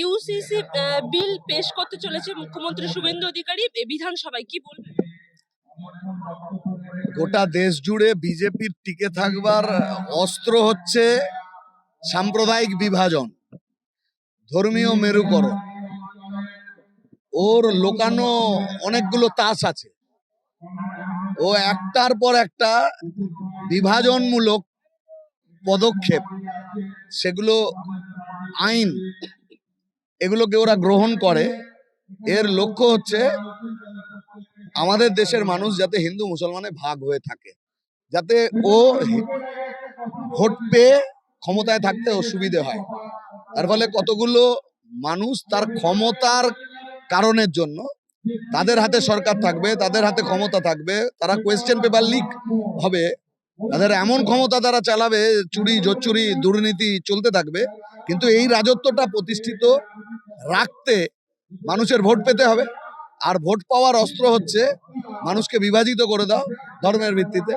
UCC বিল পেশ করতে চলেছে মুখ্যমন্ত্রী শুভেন্দু অধিকারী বিধানসভায়, কি বলবেন? গোটা দেশ জুড়ে বিজেপির টিকে থাকবার অস্ত্র হচ্ছে সাম্প্রদায়িক বিভাজন, ধর্মীয় মেরুকরণ। ওর লোকানো অনেকগুলো তাস আছে। ও একটার পর একটা বিভাজনমূলক পদক্ষেপ, সেগুলো আইন, এগুলোকে ওরা গ্রহণ করে। এর লক্ষ্য হচ্ছে আমাদের দেশের মানুষ যাতে হিন্দু মুসলমানে ভাগ হয়ে থাকে, যাতে ও ভোট পেয়ে ক্ষমতায় থাকতে অসুবিধে হয়। তার ফলে কতগুলো মানুষ তার ক্ষমতার কারণের জন্য তাদের হাতে সরকার থাকবে, তাদের হাতে ক্ষমতা থাকবে, তারা কোয়েশ্চেন পেপার লিক হবে, তাদের এমন ক্ষমতা তারা চালাবে, চুরি জোচ্চুরি দুর্নীতি চলতে থাকবে। কিন্তু এই রাজত্বটা প্রতিষ্ঠিত রাখতে মানুষের ভোট পেতে হবে। আর ভোট পাওয়ার অস্ত্র হচ্ছে মানুষকে বিভাজিত করে দাও ধর্মের ভিত্তিতে।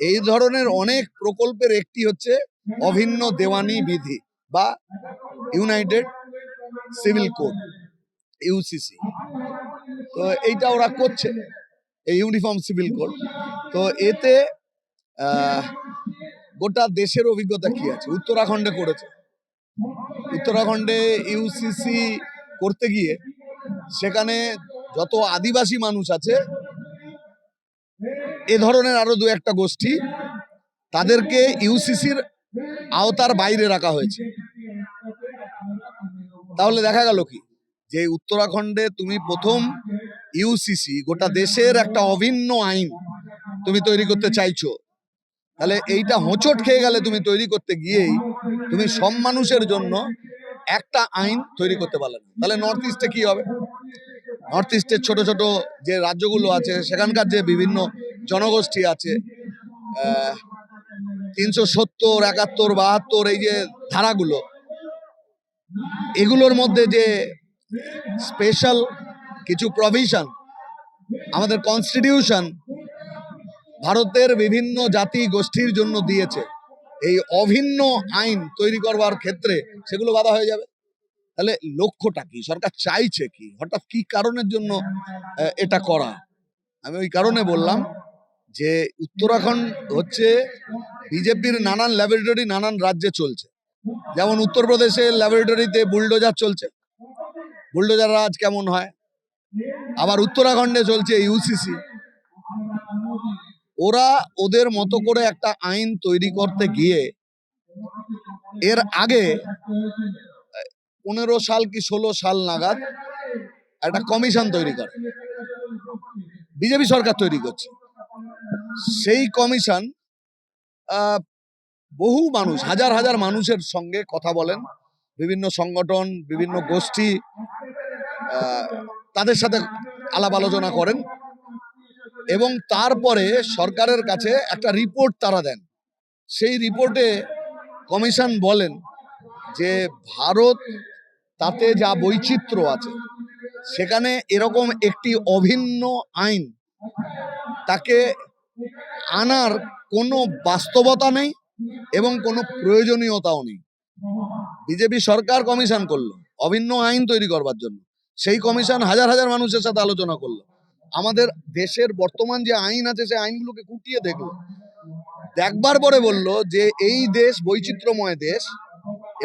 এই ধরনের অনেক প্রকল্পের একটি হচ্ছে অভিন্ন দেওয়ানি বিধি বা ইউনাইটেড সিভিল কোড, ইউসিসি। তো এইটা ওরা করছে, এই ইউনিফর্ম সিভিল কোড। তো এতে গোটা দেশের অভিজ্ঞতা কি আছে, উত্তরাখণ্ডে করেছে। উত্তরাখণ্ডে ইউসিসি করতে গিয়ে সেখানে যত আদিবাসী মানুষ আছে, এ ধরনের আরো দু একটা গোষ্ঠী, তাদেরকে ইউসিসির আওতার বাইরে রাখা হয়েছে। তাহলে দেখা গেল কি, যে উত্তরাখণ্ডে তুমি প্রথম ইউসিসি, গোটা দেশের একটা অভিন্ন আইন তুমি তৈরি করতে চাইছো, তাহলে এইটা হোঁচট খেয়ে গেলে তুমি তৈরি করতে গিয়েই তুমি সব মানুষের জন্য একটা আইন তৈরি করতে পারলে না। তাহলে নর্থ ইস্টে কি হবে? নর্থ ইস্টের ছোট ছোট যে রাজ্যগুলো আছে, সেখানকার যে বিভিন্ন জনগোষ্ঠী আছে, 370, 71, 72 এই যে ধারাগুলো, এগুলোর মধ্যে যে স্পেশাল কিছু প্রভিশন আমাদের কনস্টিটিউশন ভারতের বিভিন্ন জাতি গোষ্ঠীর জন্য দিয়েছে, এই অভিন্ন আইন তৈরি করবার ক্ষেত্রে সেগুলো বাধা হয়ে যাবে। তাহলে লক্ষ্যটা কি, সরকার চাইছে কি, হঠাৎ কি কারণের জন্য এটা করা? আমি ওই কারণে বললাম যে উত্তরাখণ্ড হচ্ছে বিজেপির নানান ল্যাবরেটরি নানান রাজ্যে চলছে। যেমন উত্তরপ্রদেশের ল্যাবরেটরিতে বুলডোজার চলছে, বুলডোজার রাজ কেমন হয়। আবার উত্তরাখণ্ডে চলছে ইউসিসি। ওরা ওদের মতো করে একটা আইন তৈরি করতে গিয়ে এর আগে 15 সাল কি 16 সাল নাগাদ একটা কমিশন তৈরি করে, বিজেপি সরকার তৈরি করছে। সেই কমিশন বহু মানুষ, হাজার হাজার মানুষের সঙ্গে কথা বলেন, বিভিন্ন সংগঠন, বিভিন্ন গোষ্ঠী, তাদের সাথে আলাপ আলোচনা করেন এবং তারপরে সরকারের কাছে একটা রিপোর্ট তারা দেন। সেই রিপোর্টে কমিশন বলেন যে ভারত তাতে যা বৈচিত্র্য আছে, সেখানে এরকম একটি অভিন্ন আইন তাকে আনার কোনো বাস্তবতা নেই এবং কোনো প্রয়োজনীয়তাও নেই। বিজেপি সরকার কমিশন করলো অভিন্ন আইন তৈরি করবার জন্য, সেই কমিশন হাজার হাজার মানুষের সাথে আলোচনা করলো, আমাদের দেশের বর্তমান যে আইন আছে সেই আইনগুলোকে খুঁটিয়ে দেখলো, দেখবার পরে বলল যে এই দেশ বৈচিত্র্যময় দেশ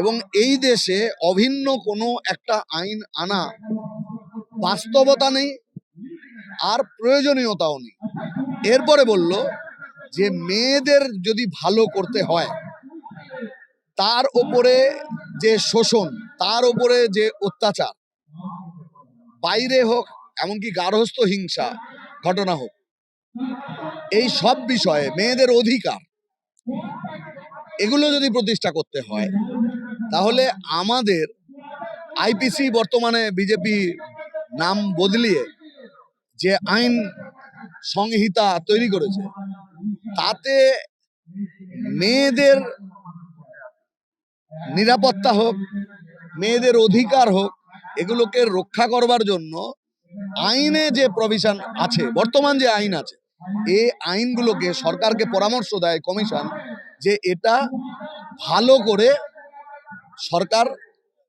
এবং এই দেশে অভিন্ন কোনো একটা আইন আনা বাস্তবতা নেই আর প্রয়োজনীয়তাও নেই। এরপরে বলল যে মেয়েদের যদি ভালো করতে হয়, তার ওপরে যে শোষণ, তার ওপরে যে অত্যাচার, বাইরে হোক এমনকি গার্হস্থ্য হিংসা ঘটনা হোক, এই সব বিষয়ে মেয়েদের অধিকার, এগুলো যদি প্রতিষ্ঠা করতে হয়, তাহলে আমাদের আইপিসি, বর্তমানে বিজেপি নাম বদলিয়ে যে আইন সংহিতা তৈরি করেছে, তাতে মেয়েদের নিরাপত্তা হোক, মেয়েদের অধিকার হোক, এগুলোকে রক্ষা করবার জন্য আইনে যে প্রভিশন আছে, বর্তমান যে আইন আছে, এই আইনগুলোকে সরকারকে পরামর্শ দেয় কমিশন যে এটা ভালো করে সরকার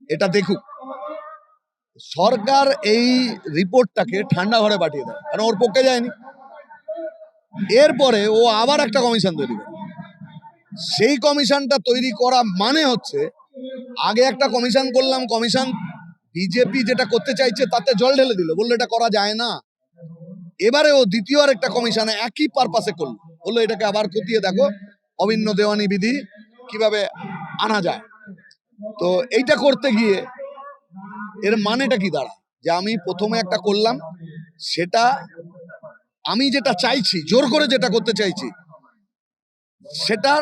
এটা দেখুক। সরকার এই রিপোর্টটাকে ঠান্ডা ঘরে পাঠিয়ে দেয়, কারণ ওর পক্ষে যায়নি। এরপরে ও আবার একটা কমিশন তৈরি করে। সেই কমিশনটা তৈরি করা মানে হচ্ছে, আগে একটা কমিশন করলাম, কমিশন বিজেপি যেটা করতে চাইছে তাতে জল ঢেলে দিল, বললো এটা করা যায় না। এবারে ও দ্বিতীয় আর একটা কমিশনে একই পারপাসে করলো, বললো এটাকে আবার খতিয়ে দেখো, অভিন্ন দেওয়ানি বিধি কিভাবে আনা যায়। তো এইটা করতে গিয়ে এর মানেটা কি দাঁড়ায়, যে আমি প্রথমে একটা করলাম, সেটা আমি যেটা চাইছি, জোর করে যেটা করতে চাইছি, সেটা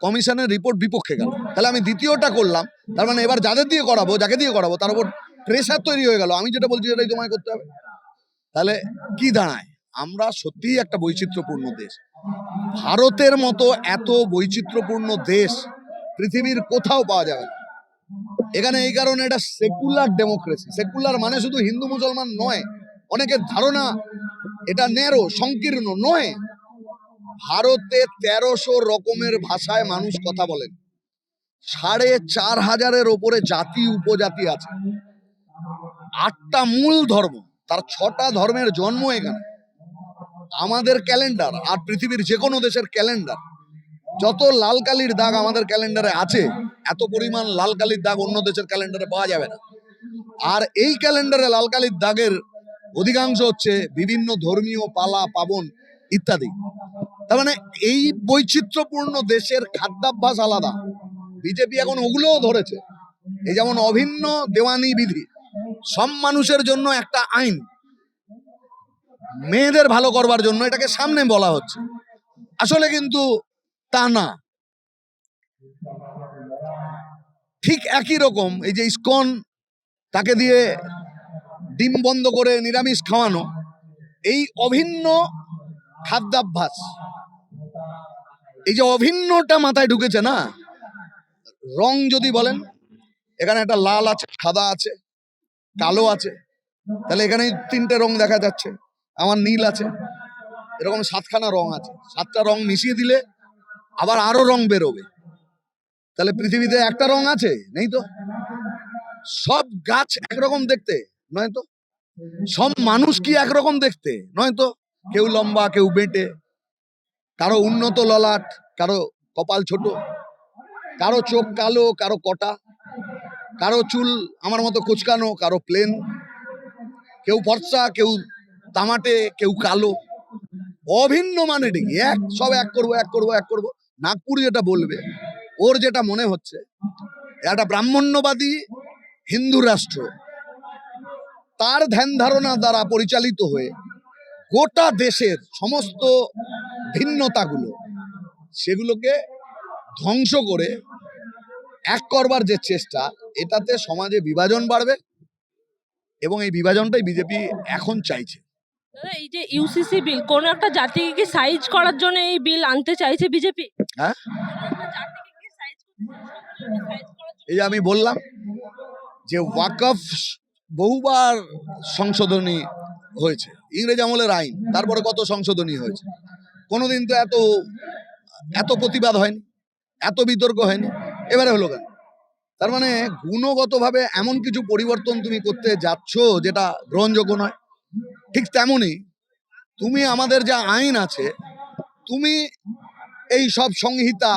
কমিশনের রিপোর্ট বিপক্ষে গেল। তাহলে আমি দ্বিতীয়টা করলাম, তার মানে এবার যাদের দিয়ে করাবো, যাকে দিয়ে করাবো, তার উপর প্রেশার তৈরি হয়ে গেল, আমি যেটা বলছি সেটাই তোমায় করতে হবে। তাহলে কি দাঁড়ায়, আমরা সত্যিই একটা বৈচিত্র্যপূর্ণ দেশ। ভারতের মতো এত বৈচিত্র্যপূর্ণ দেশ পৃথিবীর কোথাও পাওয়া যাবে না। এখানে এই কারণে এটা সেকুলার ডেমোক্রেসি। সেকুলার মানে শুধু হিন্দু মুসলমান নয়, অনেকের ধারণা এটা ন্যারো, সংকীর্ণ নয়। ভারতে 1300 রকমের ভাষায় মানুষ কথা বলেন, 4500-এর ওপরে জাতি উপজাতি আছে, 8টা মূল ধর্ম, তার 6টা ধর্মের জন্ম এখানে। আমাদের ক্যালেন্ডার আর পৃথিবীর যে কোনো দেশের ক্যালেন্ডার, যত লাল কালির দাগ আমাদের ক্যালেন্ডারে আছে, এত পরিমাণ লাল কালির দাগ অন্য দেশের ক্যালেন্ডারে পাওয়া যাবে না। আর এই ক্যালেন্ডারে লাল কালির দাগের অধিকাংশ হচ্ছে বিভিন্ন ধর্মীয় পালা পাবন ইত্যাদি। তার মানে এই বৈচিত্র্যপূর্ণ দেশের খাদ্যাভ্যাস আলাদা। বিজেপি এখন ওগুলোও ধরেছে। এই যেমন অভিন্ন দেওয়ানি বিধি, সব মানুষের জন্য একটা আইন, মেয়েদের ভালো করবার জন্য এটাকে সামনে বলা হচ্ছে, আসলে কিন্তু তা না। ঠিক একই রকম এই যে ইসকন, তাকে দিয়ে ডিম বন্ধ করে নিরামিষ খাওয়ানো, এই অভিন্ন খাদ্যাভ্যাস, এই যে অভিন্নটা মাথায় ঢুকেছে না। রং যদি বলেন, এখানে একটা লাল আছে, সাদা আছে, কালো আছে, তাহলে এখানে 3টে রং দেখা যাচ্ছে। আমার নীল আছে, এরকম 7খানা রং আছে। 7টা রং মিশিয়ে দিলে আবার আরো রং বেরোবে। তাহলে পৃথিবীতে একটা রং আছে? নেই তো। সব গাছ একরকম দেখতে নয় তো, সব মানুষ কি একরকম দেখতে নয় তো। কেউ লম্বা, কেউ বেঁটে, কারো উন্নত ললাট, কারো কপাল ছোট, কারো চোখ কালো, কারো কটা, কারো চুল আমার মতো কুচকানো, কারো প্লেন, কেউ ফর্সা, কেউ তামাটে, কেউ কালো। অভিন্ন মানে ঠিকই এক, সব এক করবো, এক করবো, এক করবো। নাগপুর যেটা বলবে, ওর যেটা মনে হচ্ছে, একটা ব্রাহ্মণ্যবাদী হিন্দু রাষ্ট্র, তার ধ্যান ধারণা দ্বারা পরিচালিত হয়ে গোটা দেশের সমস্ত ভিন্নতাগুলো, সেগুলোকে ধ্বংস করে এক করবার যে চেষ্টা, এটাতে সমাজে বিভাজন বাড়বে, এবং এই বিভাজনটাই বিজেপি এখন চাইছে। দাদা, এই যে ইউসিসি বিল, কোন একটা জাতিকে কি সাইজ করার জন্য এই বিল আনতে চাইছে বিজেপি? হ্যাঁ, জাতিকে কি সাইজ করতে সাইজ করার জন্য? এই যে আমি বললাম যে ওয়াকফ বহুবার সংশোধনী হয়েছে, ইংরেজ আমলের আইন, তারপরে কত সংশোধনী হয়েছে, কোনোদিন তো এত প্রতিবাদ হয়নি, এত বিতর্ক হয়নি, এবারে হলো কেন? তার মানে গুণগতভাবে এমন কিছু পরিবর্তন তুমি করতে যাচ্ছ যেটা গ্রহণযোগ্য নয়। ঠিক তেমনি তুমি আমাদের যা আইন আছে, তুমি এই সব সংহিতা,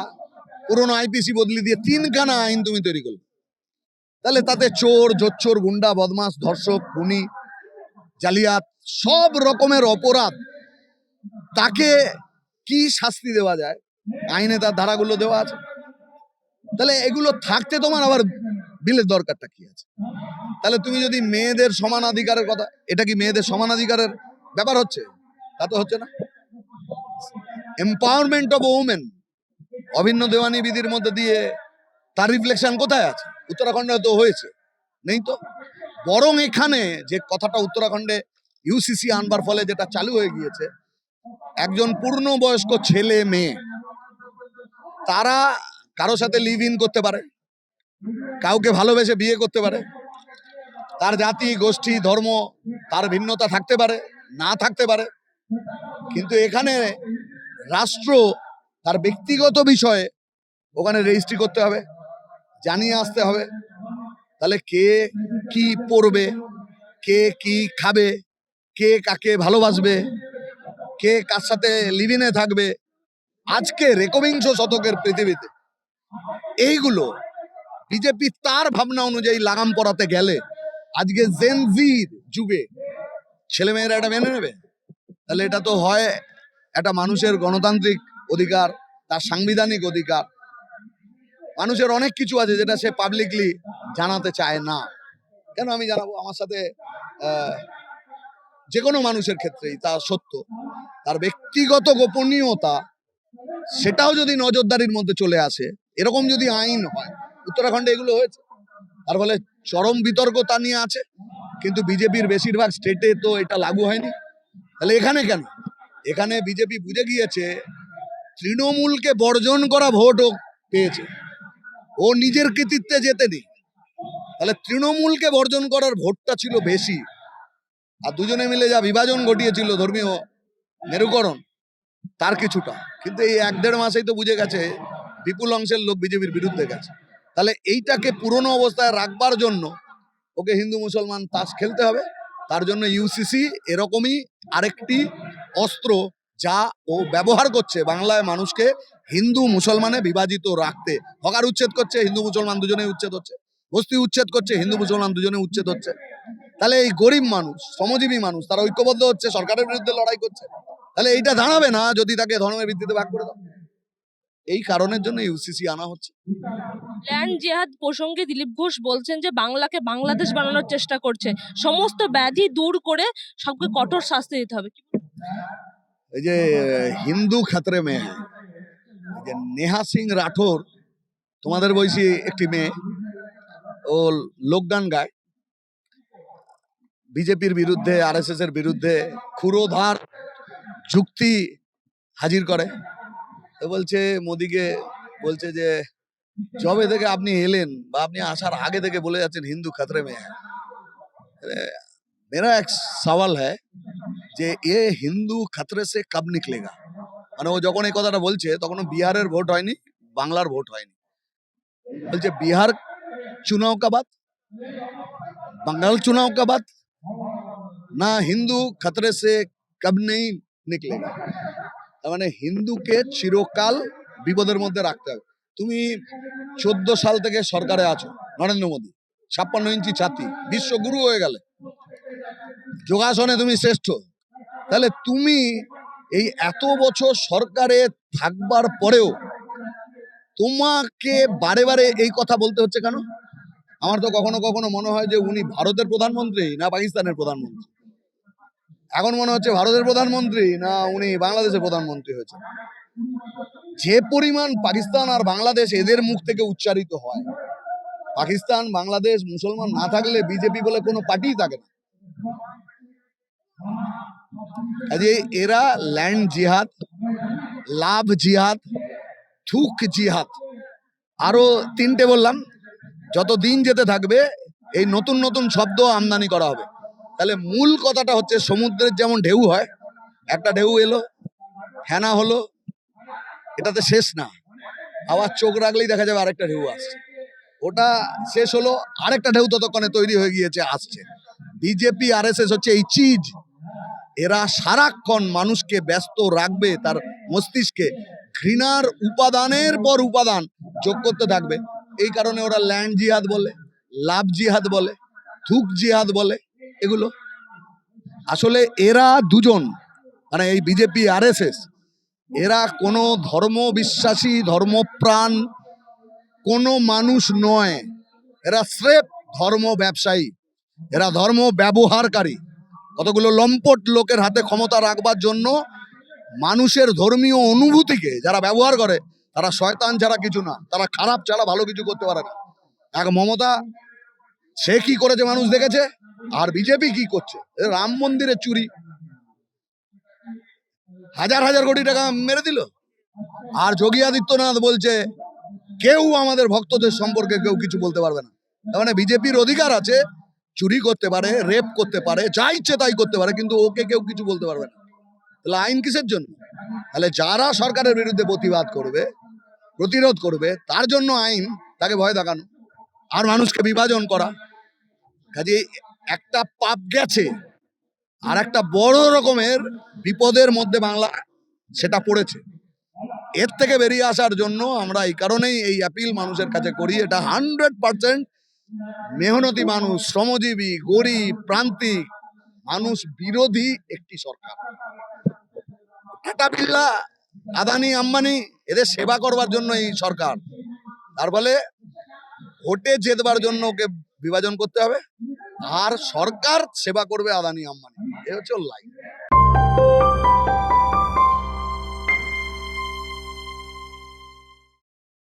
পুরনো আইপিসি বদলি দিয়ে 3খানা আইন তুমি তৈরি করলে, তাহলে তাতে চোর, জোচ্চোর, গুন্ডা, বদমাস, ধর্ষক, খুনি, জালিয়াত, সব রকমের অপরাধ, তাকে কি শাস্তি দেওয়া যায়, আইনে তার ধারাগুলো দেওয়া আছে। তাহলে এগুলো থাকতে তোমার আবার বিলের দরকারটা কি আছে? তাহলে তুমি যদি মেয়েদের সমানাধিকারের কথা, এটা কি মেয়েদের সমানাধিকারের ব্যাপার হচ্ছে? তা তো হচ্ছে না। এম্পাওয়ারমেন্ট অফ ওমেন অভিন্ন দেওয়ানি বিধির মধ্যে দিয়ে তার রিফ্লেকশন কোথায় আছে? উত্তরাখণ্ডে তো হয়েছে, নেই তো। বরং এখানে যে কথাটা উত্তরাখণ্ডে ইউসিসি আনবার ফলে যেটা চালু হয়ে গিয়েছে, একজন পূর্ণবয়স্ক ছেলে মেয়ে, তারা কারো সাথে লিভ ইন করতে পারে, কাউকে ভালোবেসে বিয়ে করতে পারে, তার জাতি, গোষ্ঠী, ধর্ম, তার ভিন্নতা থাকতে পারে, না থাকতে পারে, কিন্তু এখানে রাষ্ট্র তার ব্যক্তিগত বিষয়ে ওখানে রেজিস্ট্রি করতে হবে, জানিয়ে আসতে হবে। তাহলে কে কি পড়বে, কে কি খাবে, কে কাকে ভালোবাসবে, কে কার সাথে লিভিনে থাকবে, আজকের একবিংশ শতকের পৃথিবীতে এইগুলো বিজেপি তার ভাবনা অনুযায়ী লাগাম পরাতে গেলে আজকে জেনজির যুগে ছেলেমেয়েরা এটা মেনে নেবে? তাহলে এটা তো হয় একটা মানুষের গণতান্ত্রিক অধিকার, তার সাংবিধানিক অধিকার, মানুষের অনেক কিছু আছে যেটা সে পাবলিকলি জানাতে চায় না। কেন আমি জানাবো? আমার সাথে যে কোনো মানুষের ক্ষেত্রেই তা সত্য, তার ব্যক্তিগত গোপনীয়তা সেটাও যদি নজরদারির মধ্যে চলে আসে, এরকম যদি আইন হয়, উত্তরাখণ্ডে এগুলো হয়েছে, তার ফলে চরম বিতর্ক তা নিয়ে আছে, কিন্তু বিজেপির বেশিরভাগ স্টেটে তো এটা লাগু হয়নি। তাহলে এখানে কেন? এখানে বিজেপি বুঝে গিয়েছে তৃণমূলকে বর্জন করা ভোটও পেয়েছে, ও নিজের কৃতিত্বে যেতে নেই। তাহলে তৃণমূলকে বর্জন করার ভোটটা ছিল বেশি, আর দুজনে মিলে যা বিভাজন ঘটিয়েছিল ধর্মীয় মেরুকরণ তার কিছুটা। কিন্তু এই 1-1.5 মাসেই তো বুঝে গেছে বিপুল অংশের লোক বিজেপির বিরুদ্ধে গেছে। তাহলে এইটাকে পুরনো অবস্থায় রাখবার জন্য ওকে হিন্দু মুসলমান তাস খেলতে হবে। তার জন্য ইউসিসি এরকমই আরেকটি অস্ত্র যা ও ব্যবহার করছে বাংলায় মানুষকে হিন্দু মুসলমানে বিভাজিত রাখতে। হকার উচ্ছেদ করছে, হিন্দু মুসলমান দুজনেই উচ্ছেদ হচ্ছে। বস্তি উচ্ছেদ করছে, হিন্দু মুসলমান দুজনে উচ্ছেদ হচ্ছে। তাহলে এই গরিব মানুষ, শ্রমজীবী মানুষ, তারা ঐক্যবদ্ধ হচ্ছে, সরকারের বিরুদ্ধে লড়াই করছে। তাহলে এইটা দাঁড়াবে না যদি তাকে ধর্মের ভিত্তিতে ভাগ করে দাও। এই কারণের জন্য ইউসিসি আনা হচ্ছে। ল্যান্ড জেহাদ প্রসঙ্গে দিলীপ ঘোষ বলছেন যে বাংলাকে বাংলাদেশ বানানোর চেষ্টা করছে, সমস্ত ব্যাধি দূর করে সবকে কঠোর শাস্তি দিতে হবে। এই যে হিন্দু খাতরে মেয়ে, এই যে নেহা সিং রাঠোর, তোমাদের বয়সী একটি মেয়ে, ও লোকগান গায়, বিজেপির বিরুদ্ধে, আরএসএস এর বিরুদ্ধে ক্ষুরোধার যুক্তি হাজির করে। তো বলছে মোদিকে, বলছে যে জবে থেকে আপনি এলেন বা আপনি আসার আগে থেকে বলে যাচ্ছেন হিন্দু खतरे में है। मेरा एक सवाल है যে এ হিন্দু खतरे से कब निकलेगा? মানে ও যখন এই কথাটা বলছে তখন বিহারের ভোট হয়নি, বাংলার ভোট হয়নি। বলছে বিহার चुनाव का बात, बंगाल चुनाव का बात, না হিন্দু खतरे से कब नहीं निकलेगा। তার মানে হিন্দুকে চিরকাল বিপদের মধ্যে রাখতে হবে। তুমি 14 সাল থেকে সরকারে আছো, নরেন্দ্র মোদী 56 ইঞ্চি ছাতি, বিশ্বগুরু হয়ে গেলে, যোগাসনে তুমি শ্রেষ্ঠ। তাহলে তুমি এই এত বছর সরকারে থাকবার পরেও তোমাকে বারে বারে এই কথা বলতে হচ্ছে কেন? আমার তো কখনো কখনো মনে হয় যে উনি ভারতের প্রধানমন্ত্রী না পাকিস্তানের প্রধানমন্ত্রী। এখন মনে হচ্ছে ভারতের প্রধানমন্ত্রী না উনি বাংলাদেশের প্রধানমন্ত্রী হয়েছে। যে পরিমাণ পাকিস্তান আর বাংলাদেশ এদের মুখ থেকে উচ্চারিত হয়, পাকিস্তান বাংলাদেশ মুসলমান না থাকলে বিজেপি বলে কোনো পার্টি থাকে না। কাজে এরা ল্যান্ড জিহাদ, লাভ জিহাদ, থুক জিহাদ, আরো 3টে বললাম, যত দিন যেতে থাকবে এই নতুন নতুন শব্দ আমদানি করা হবে। তাহলে মূল কথাটা হচ্ছে সমুদ্রের যেমন ঢেউ হয়, একটা ঢেউ এলো, ফেনা হলো, এটাতে শেষ না, আবার চোখ রাখলেই দেখা যাবে আরেকটা ঢেউ আসছে, ওটা শেষ হলো, আরেকটা ঢেউ ততক্ষণে তৈরি হয়ে গিয়েছে, আসছে। বিজেপি আরএসএস হচ্ছে এই চিজ, এরা সারাক্ষণ মানুষকে ব্যস্ত রাখবে, তার মস্তিষ্কে ঘৃণার উপাদানের পর উপাদান যোগ করতে থাকবে। এই কারণে ওরা ল্যান্ড জিহাদ বলে, লাভ জিহাদ বলে, থুক জিহাদ বলে। এগুলো আসলে এরা দুজন, মানে এই বিজেপি আরএসএস, এরা কোনো ধর্ম বিশ্বাসী, ধর্মপ্রাণ কোনো মানুষ নয়। এরা স্রেফ ধর্ম ব্যবসায়ী, এরা ধর্ম ব্যবহারকারী। কতগুলো লম্পট লোকের হাতে ক্ষমতা রাখবার জন্য মানুষের ধর্মীয় অনুভূতিকে যারা ব্যবহার করে, তারা শয়তান ছাড়া কিছু না, তারা খারাপ ছাড়া ভালো কিছু করতে পারে না। এক মমতা, সে কি করেছে মানুষ দেখেছে, আর বিজেপি কি করছে। রাম মন্দিরের চুরি, হাজার হাজার কোটি টাকা মেরে দিল। আর যোগী আদিত্যনাথ বলছে কেউ আমাদের ভক্তদের সম্পর্কে কেউ কিছু বলতে পারবে না। তার মানে বিজেপির অধিকার আছে, চুরি করতে পারে, রেপ করতে পারে, যা ইচ্ছে তাই করতে পারে, কিন্তু ওকে কেউ কিছু বলতে পারবে না। তাহলে আইন কিসের জন্য? তাহলে যারা সরকারের বিরুদ্ধে প্রতিবাদ করবে, প্রতিরোধ করবে, তার জন্য আইন, তাকে ভয় দেখানো আর মানুষকে বিভাজন করা। কাজে একটা পাপ গেছে, আর একটা বড় রকমের বিপদের মধ্যে বাংলা সেটা পড়েছে। এর থেকে বেরিয়ে আসার জন্য আমরা এই কারণেই এই অ্যাপিল মানুষের কাছে করি। এটা 100% মেহনতি মানুষ, শ্রমজীবী, গরিব, প্রান্তিক মানুষ বিরোধী একটি সরকার। টাটা, বিড়লা, আদানি, আম্বানি এদের সেবা করবার জন্য এই সরকার। তার ফলে ভোটে জেতবার জন্য ওকে বিভাজন করতে হবে, আর সরকার সেবা করবে আদানি, আম্বানি। এ হচ্ছে ওর লাইন।